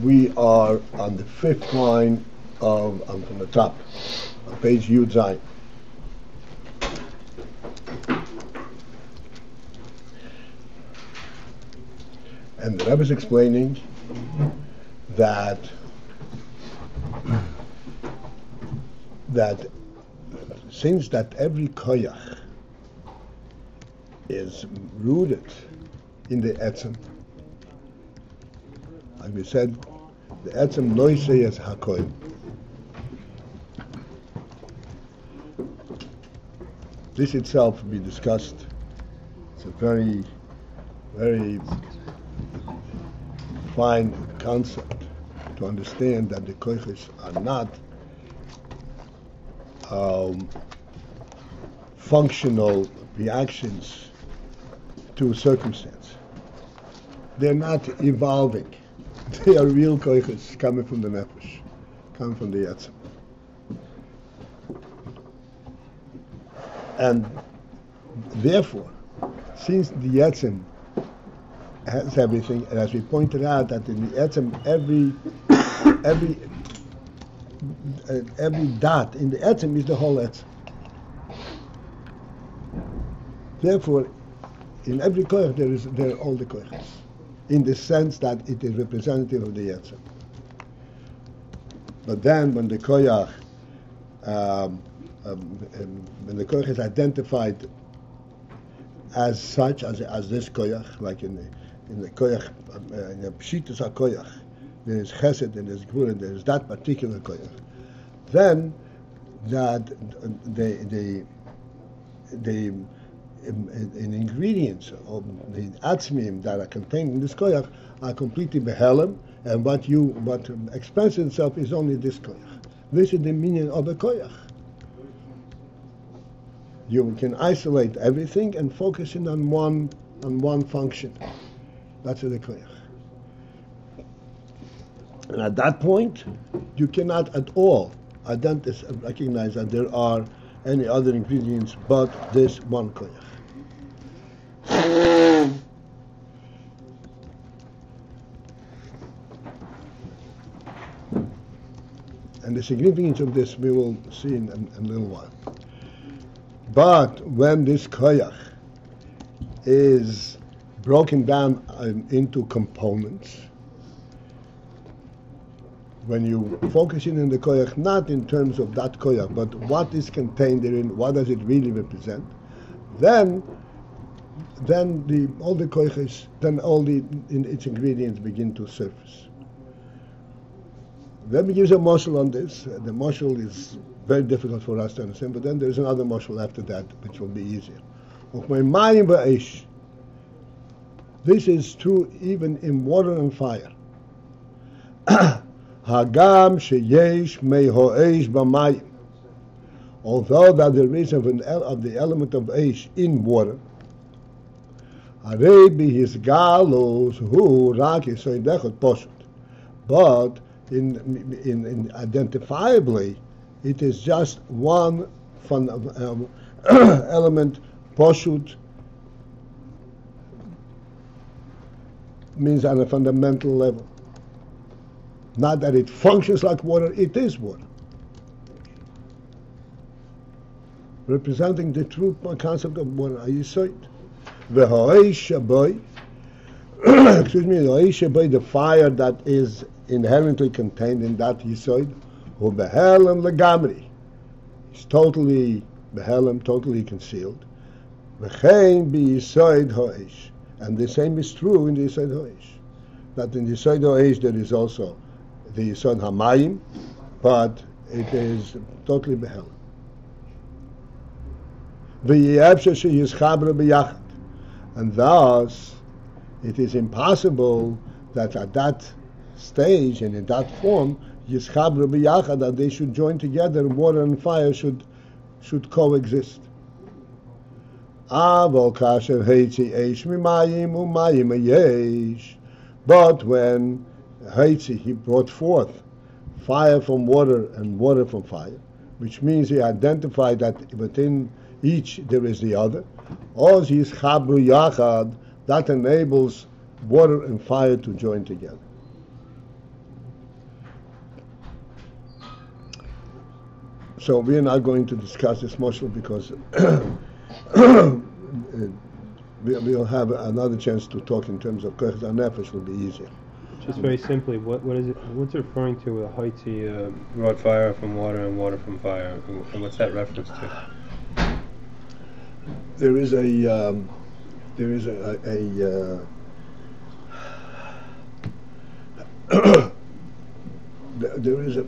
We are on the fifth line from the top, on page Yud Zayin. And the Rebbe is explaining that since that every koyach is rooted in the etzem, like we said, the etzem noisei as hakoyim. This itself we discussed. It's a very, very fine concept to understand that the koyches are not functional reactions to a circumstance. They're not evolving. They are real koyches coming from the nefesh, coming from the yetzim. And therefore, since the yetzim has everything, and as we pointed out that in the etzem, every dot in the etzem is the whole etzem. Therefore, in every koyach there are all the koyachs, in the sense that it is representative of the etzem. But then, when the koyach is identified as such, as this koyach, like in the koyach, in the pshitus hakoyach, there is chesed and there is gvur and there is that particular koyach. Then that the ingredients of the atzmim that are contained in this koyach are completely behelem, and what expresses itself is only this koyach. This is the meaning of a koyach. You can isolate everything and focus in on one function. That's the koyach. And at that point, you cannot at all recognize that there are any other ingredients but this one koyach. And the significance of this we will see in a little while. But when this koyach is broken down into components, when you focus in on the koyach, not in terms of that koyach, but what is contained therein, what does it really represent, then all the koyachs, then all its ingredients begin to surface. Let me use a mashal on this. The mashal is very difficult for us to understand, but then there's another mashal after that, which will be easier. This is true even in water and fire. Hagam sheyesh meho'esh b'mayim. Although that there is of the element of eish in water, Arebi his galos who rak yisoidechot poshut. But in identifiably, it is just one element. Poshut means on a fundamental level. Not that it functions like water, it is water. Representing the true concept of water. Are you saying? The fire that is inherently contained in that yisoid, who behelem legamri, is totally behelem, totally concealed. V'chein biyisoid ha'esh, and the same is true in the yisoid ha'esh. That in the yisoid ha'esh there is also the yisoid hamayim, but it is totally behelem. V'yiyevshe sheyizchabra b'yachad, and thus it is impossible that at that stage and in that form, yizchabra b'yachad, that they should join together, water and fire should coexist. But when Haitzi, he brought forth fire from water and water from fire, which means he identified that within each there is the other. Oz is chabru yachad, that enables water and fire to join together. So we are not going to discuss this much because we'll have another chance to talk in terms of koach nefesh will be easier. Just very simply, what is it? What's it referring to with a haiti brought fire from water and water from fire? And what's that reference to? There is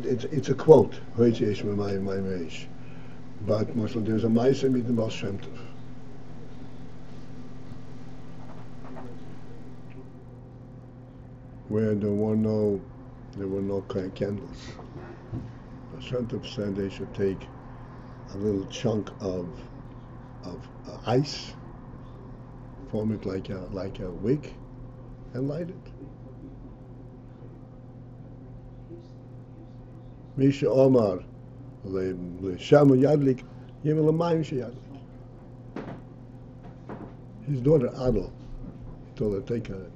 it's a quote, but there's a ma'aseh mit dem Baal Shem Tov. Where there were no candles. Baal Shem Tov said they should take a little chunk of ice, form it like a wick, and light it. Misha Omar Shamu Yadlik Yimel Mayim Sheyadlik. His daughter Adel told her take a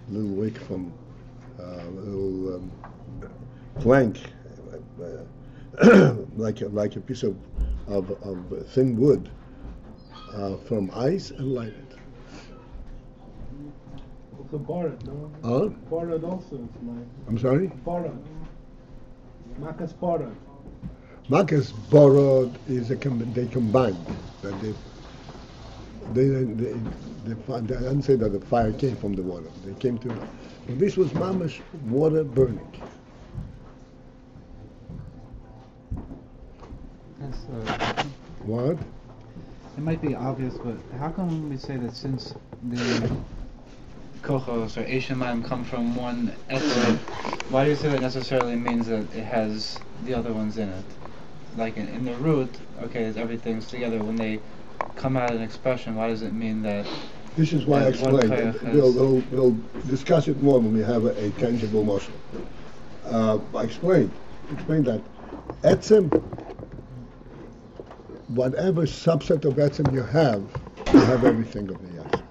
little wick from a little plank, like a piece of thin wood from ice and light it. Also borrowed, no? Huh? Borrowed also, it's like. I'm sorry? Borrowed. Makas borrowed. Makas borrowed is they combined. That they didn't say that the fire came from the water. They came to, but this was mamash water burning. What? It might be obvious, but how come we say that since the kochos or Eshamayim come from one etzem, why do you say that necessarily means that it has the other ones in it? Like in the root, okay, everything's together. When they come out in expression, why does it mean that? This is why I explained. We'll discuss it more when we have a tangible motion. I explained that etzem, whatever subset of etzem you have everything of the etzem.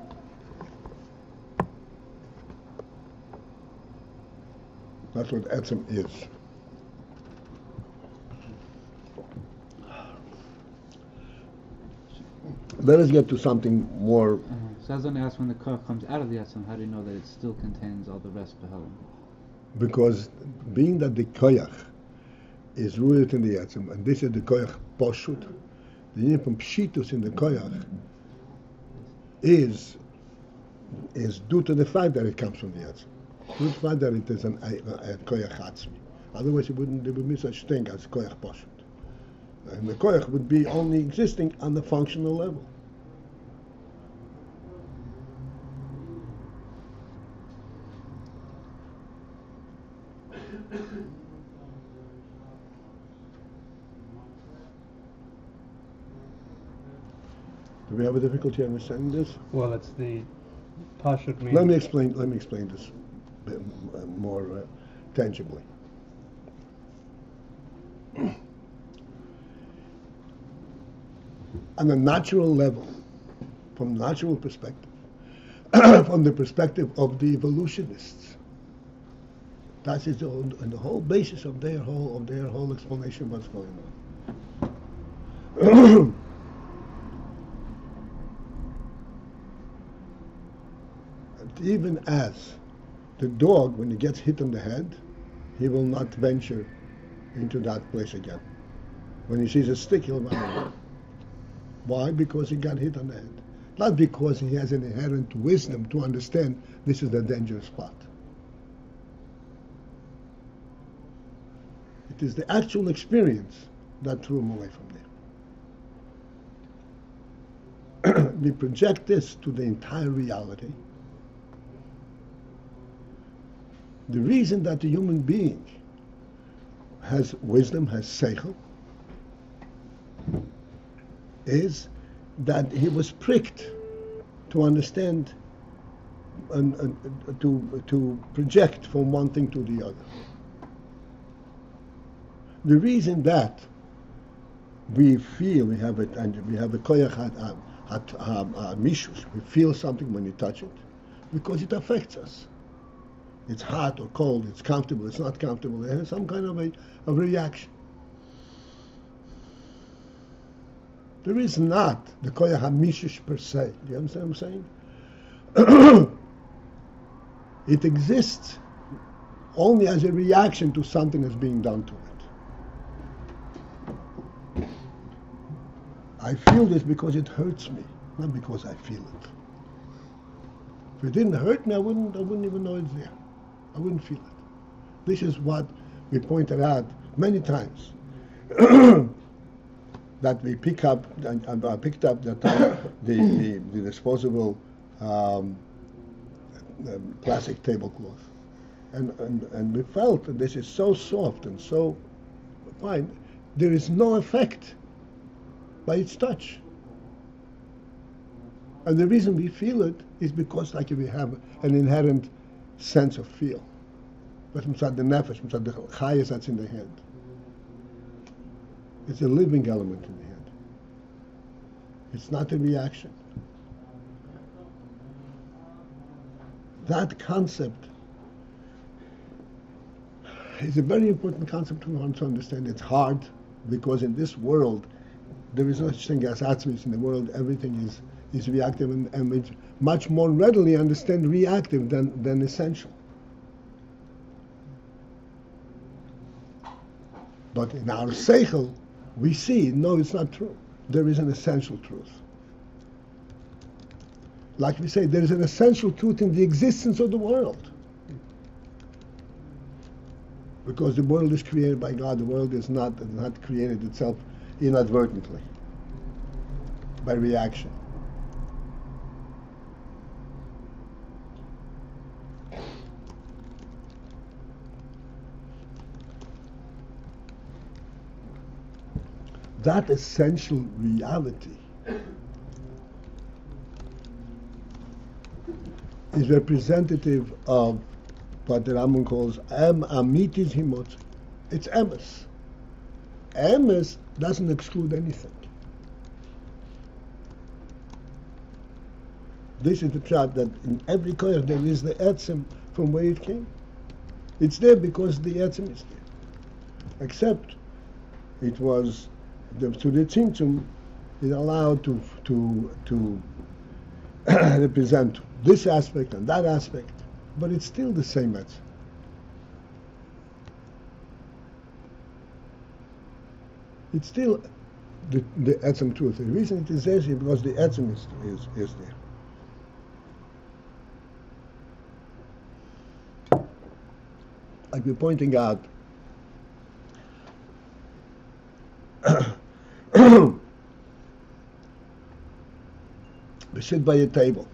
That's what etzem is. Let us get to something more. So I was going to ask, when the koach comes out of the etzem, how do you know that it still contains all the rest behind? Because being that the koach is rooted in the etzem, and this is the koach poshut, the unit from pshitus in the koach is due to the fact that it comes from the etzem. Due to the fact that it is a koach hatzmi. Otherwise, there would be such thing as koach poshut. And the koach would be only existing on the functional level. Do we have a difficulty understanding this? Well, it's the pashut means. Let me explain this a bit more tangibly. On a natural level, from natural perspective, from the perspective of the evolutionists, that is the whole basis of their whole explanation of what's going on. Even as the dog, when he gets hit on the head, he will not venture into that place again. When he sees a stick, he'll run away. Why? Because he got hit on the head. Not because he has an inherent wisdom to understand this is the dangerous spot. It is the actual experience that threw him away from there. We project this to the entire reality. The reason that the human being has wisdom, has seichel, is that he was pricked to understand and to project from one thing to the other. The reason that we feel, we have it, and we have a koyach mishus. We feel something when you touch it, because it affects us. It's hot or cold. It's comfortable. It's not comfortable. It has some kind of a reaction. There is not the koyach mishus per se. Do you understand what I'm saying? It exists only as a reaction to something that's being done to it. I feel this because it hurts me, not because I feel it. If it didn't hurt me, I wouldn't even know it's there. I wouldn't feel it. This is what we pointed out many times. That we pick up, and I picked up the disposable plastic tablecloth, and we felt that this is so soft and so fine. There is no effect by its touch, and the reason we feel it is because, like, we have an inherent sense of feel. But inside the nefesh, inside the chayas that's in the hand. It's a living element in the hand. It's not a reaction. That concept is a very important concept to understand. It's hard because in this world there is no such thing as atzmis. In the world, everything is reactive, and we much more readily understand reactive than essential. But in our seichel, we see, no, it's not true. There is an essential truth. Like we say, there is an essential truth in the existence of the world. Because the world is created by God. The world is not created itself inadvertently, by reaction. That essential reality is representative of what the Rambam calls amitis himot. It's emes. Emes doesn't exclude anything. This is the pshat that in every koyach there is the etzem from where it came. It's there because the etzem is there. Except it was to the tzimtzum is allowed to represent this aspect and that aspect, but it's still the same etzem. It's still the etzem truth. The reason it is there is because the etzem is there. Like we're pointing out, we sit by a table.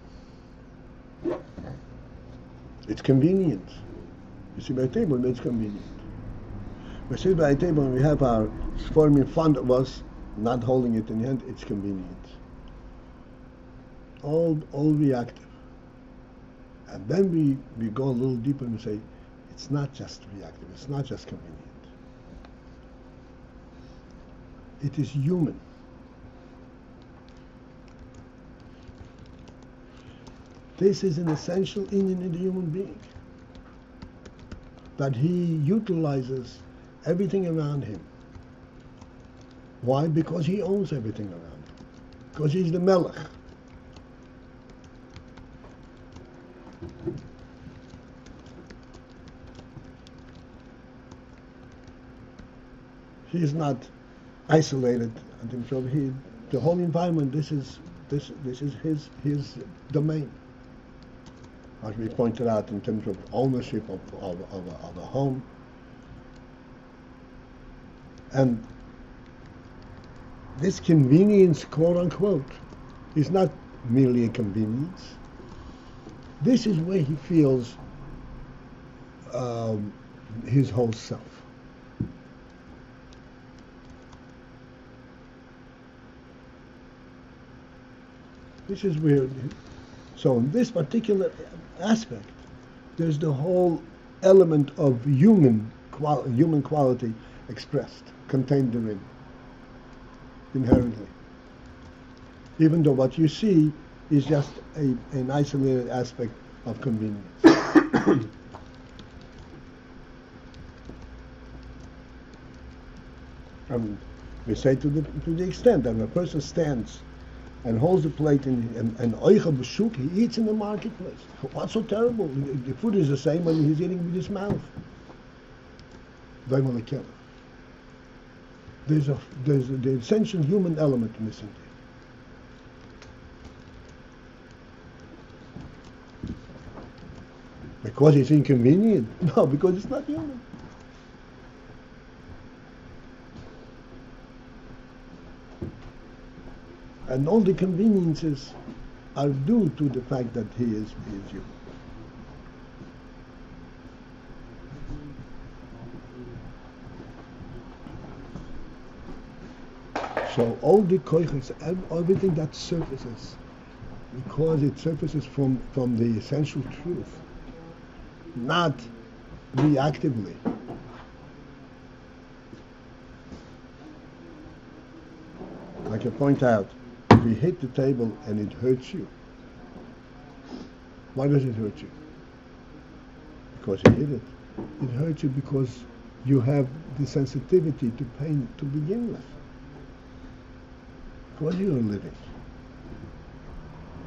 It's convenient. We sit by a table, it's convenient. We sit by a table and we have our form in front of us, not holding it in hand, it's convenient. All reactive. And then we go a little deeper and say, it's not just reactive, it's not just convenient. It is human. This is an essential in the human being. That he utilizes everything around him. Why? Because he owns everything around him. Because he's the melech. He is not isolated and himself. The whole environment. This is his domain. As we pointed out, in terms of ownership of a home, and this convenience, quote unquote, is not merely a convenience. This is where he feels his whole self. This is where, so in this particular aspect, there's the whole element of human quality expressed, contained therein. inherently. Even though what you see is just an isolated aspect of convenience. We say to the extent that when a person stands and holds the plate and oicha b'shuk, he eats in the marketplace. What's so terrible? The food is the same when he's eating with his mouth. There's the essential human element missing there. Because it's inconvenient? No, because it's not human. And all the conveniences are due to the fact that he is human. So all the koiches, everything that surfaces, because it surfaces from the essential truth, not reactively. I can point out, if you hit the table and it hurts you, why does it hurt you? Because you hit it. It hurts you because you have the sensitivity to pain to begin with. Because you're living.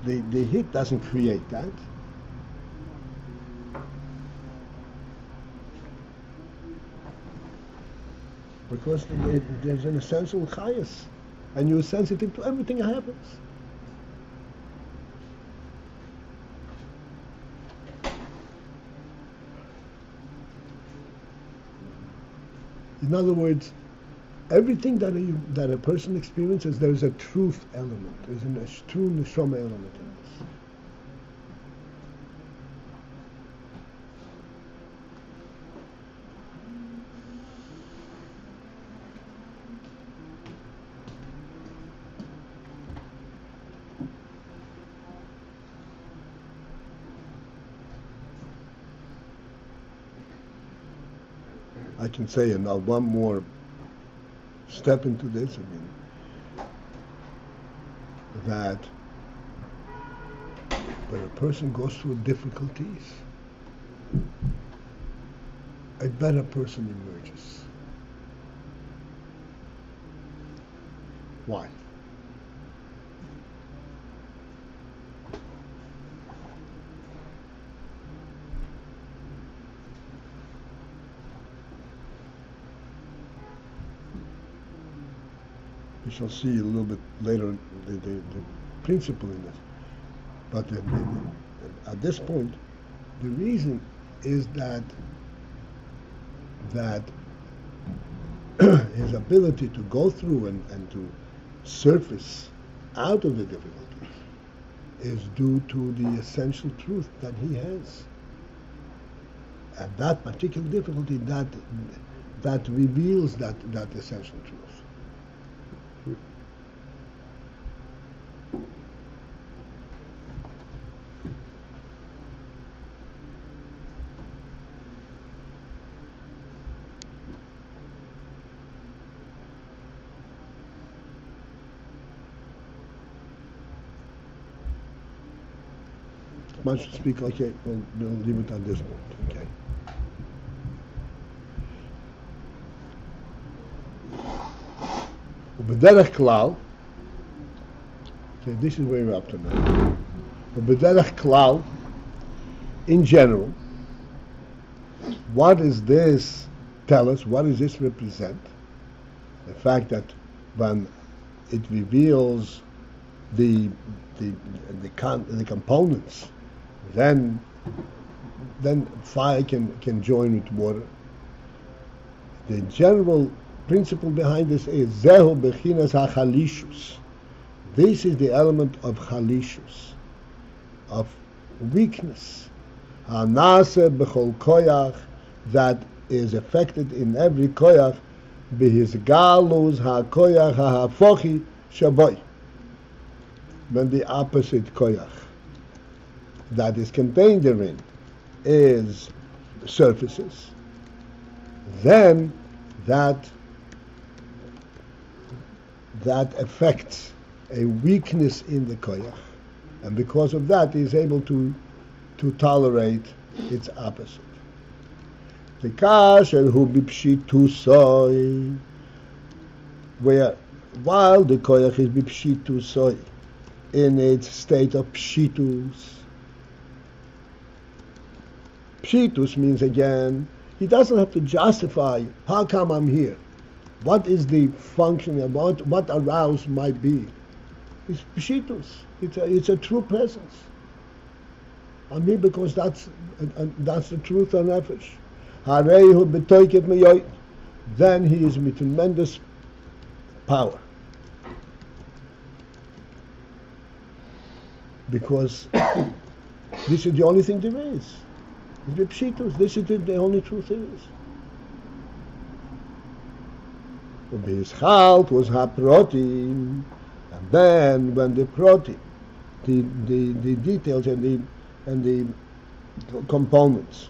The hit doesn't create that. Because there's an essential chayas, and you're sensitive to everything that happens. In other words, everything that a person experiences, there's a truth element. There's a true neshama element in this. I can say, and now one more step into this, that when a person goes through difficulties, a better person emerges. Why? We shall see a little bit later the principle in this. But at this point, the reason is that his ability to go through and to surface out of the difficulties is due to the essential truth that he has. And that particular difficulty, that reveals that essential truth. Much to speak, okay, we'll leave it on this point, okay. B'derech klal, okay, this is where we're up to now. B'derech klal, in general, what does this tell us? What does this represent? The fact that when it reveals the components, then fire can join with water. The general principle behind this is zehu bechinas hachalishus. This is the element of chalishus, of weakness. Hanase bechol koyach, that is affected in every koyach, behis galus hakoyach hahafochi shaboy. When the opposite koyach that is contained therein is surfaces, then that that affects a weakness in the koyach, and because of that, he is able to tolerate its opposite. The kasher hu bipshitusoi, where while the koyach is bipshitusoi, in its state of pshitus. Pshitus means, again, he doesn't have to justify, how come I'm here? What is the function, what aroused my being? It's pshitus. It's a true presence. I'm here because that's the truth of nefesh. Hareihu b'toiket meyoyt. Then he is with tremendous power. Because this is the only thing there is. It's the pshitus. This is the only truth there is. His halt was haprotim, and then when the protim, the details and the components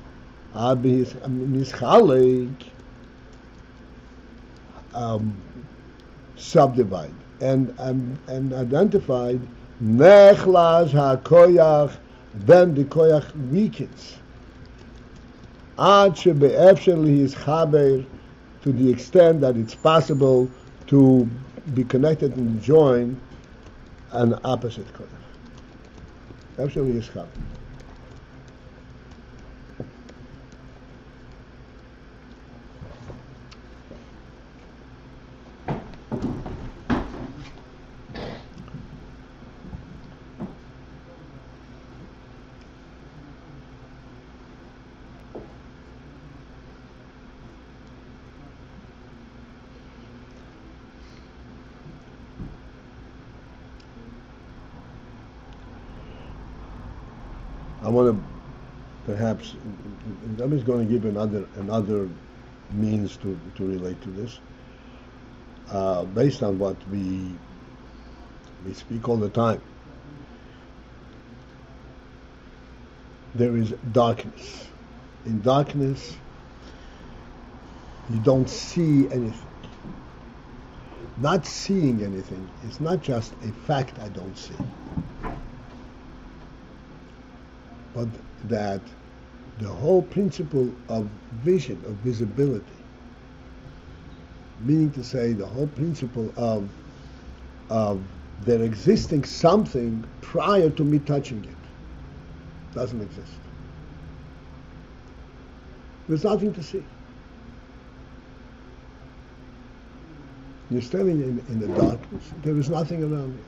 are mischalek, subdivided and identified, nechlas hakoyach, then the koyach weakens. Ad shebe'efsher lihischaber, to the extent that it's possible to be connected and join an opposite koyach. Efsher lihischaber. I want to perhaps, I'm just going to give another means to relate to this, based on what we speak all the time. There is darkness. In darkness, you don't see anything. Not seeing anything is not just a fact I don't see, but that the whole principle of vision, of visibility, meaning to say the whole principle of there existing something prior to me touching it, doesn't exist. There's nothing to see. You're standing in the darkness, there is nothing around you.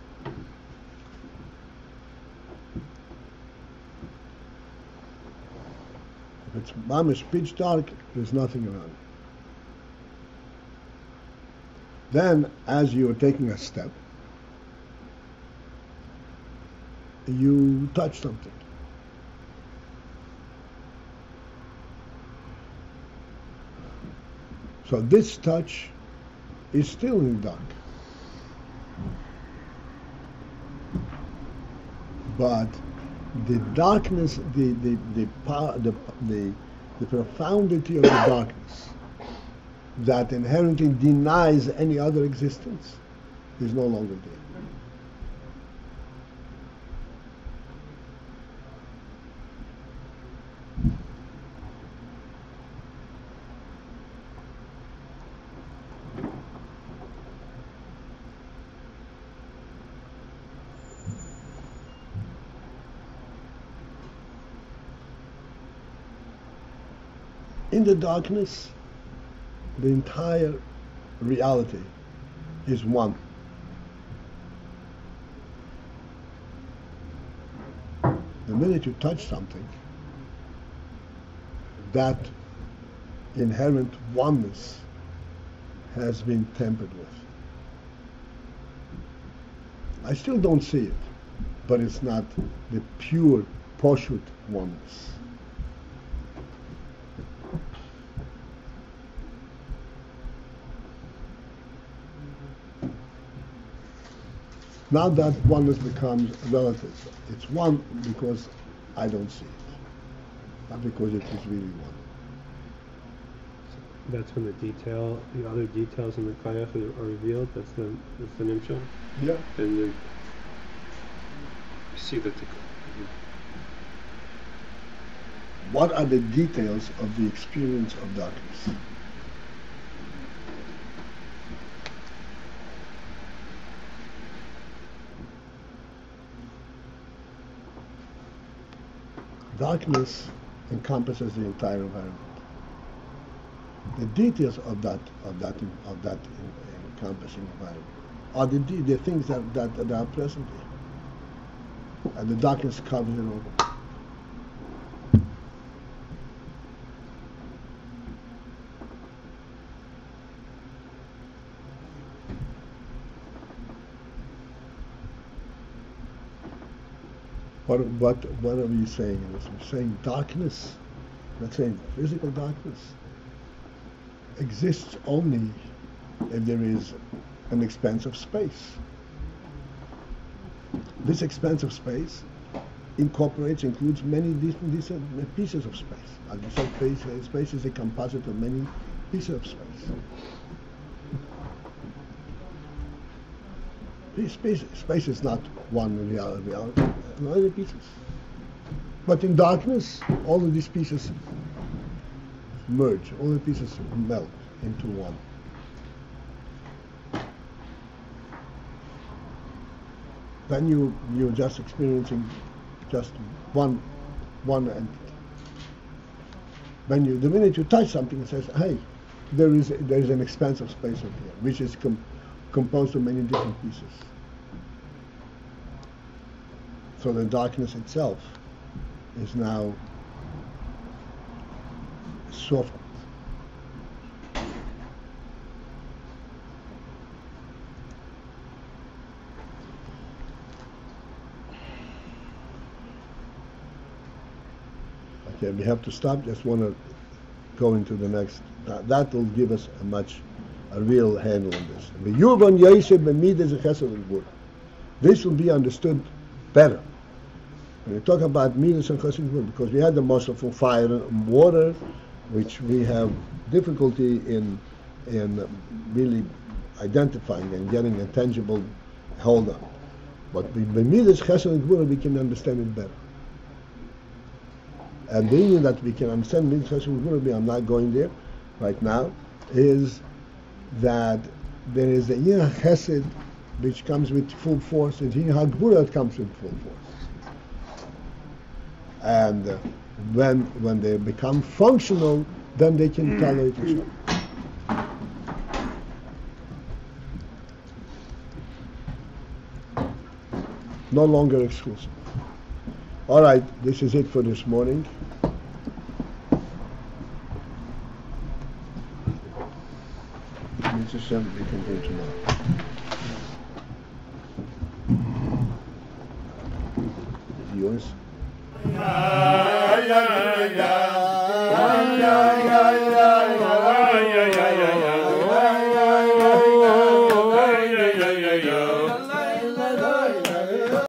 It's mamish pitch dark, there's nothing around you. Then, as you are taking a step, you touch something. So this touch is still in the dark. But the darkness, the profundity of the darkness that inherently denies any other existence is no longer there. In the darkness, the entire reality is one. The minute you touch something, that inherent oneness has been tampered with. I still don't see it, but it's not the pure, poshut oneness. Now that oneness becomes relative. It's one because I don't see it, not because it is really one. That's when the other details in the Kayach are revealed. That's the nimshal. Yeah. And you see that What are the details of the experience of darkness? Darkness encompasses the entire environment. The details of that encompassing environment are the things that are present here, and the darkness covers it all. What are we saying in this? We're saying darkness. We're saying physical darkness exists only if there is an expanse of space. This expanse of space includes many different pieces of space. As we said, space is a composite of many pieces of space. Space is not one reality, other pieces. But in darkness, all of these pieces merge, all the pieces melt into one. Then you're just experiencing just one entity. The minute you touch something, it says, hey, there is an expanse of space over here, which is composed of many different pieces. So the darkness itself is now softened. Okay, we have to stop. Just want to go into the next. That will give us a real handle on this. This will be understood better. When you talk about midas and chesed, because we had the muscle from fire and water, which we have difficulty in really identifying and getting a tangible hold on. But with midas, chesed, and gvura, we can understand it better. And the reason that we can understand midas, chesed, and gvura, I'm not going there right now, is that there is a Iyar chesed which comes with full force, and Iyar gvura comes with full force. And when they become functional, then they can tolerate each other. No longer exclusive. All right, this is it for this morning. Mr. Shem, we can do tomorrow. Is it yours?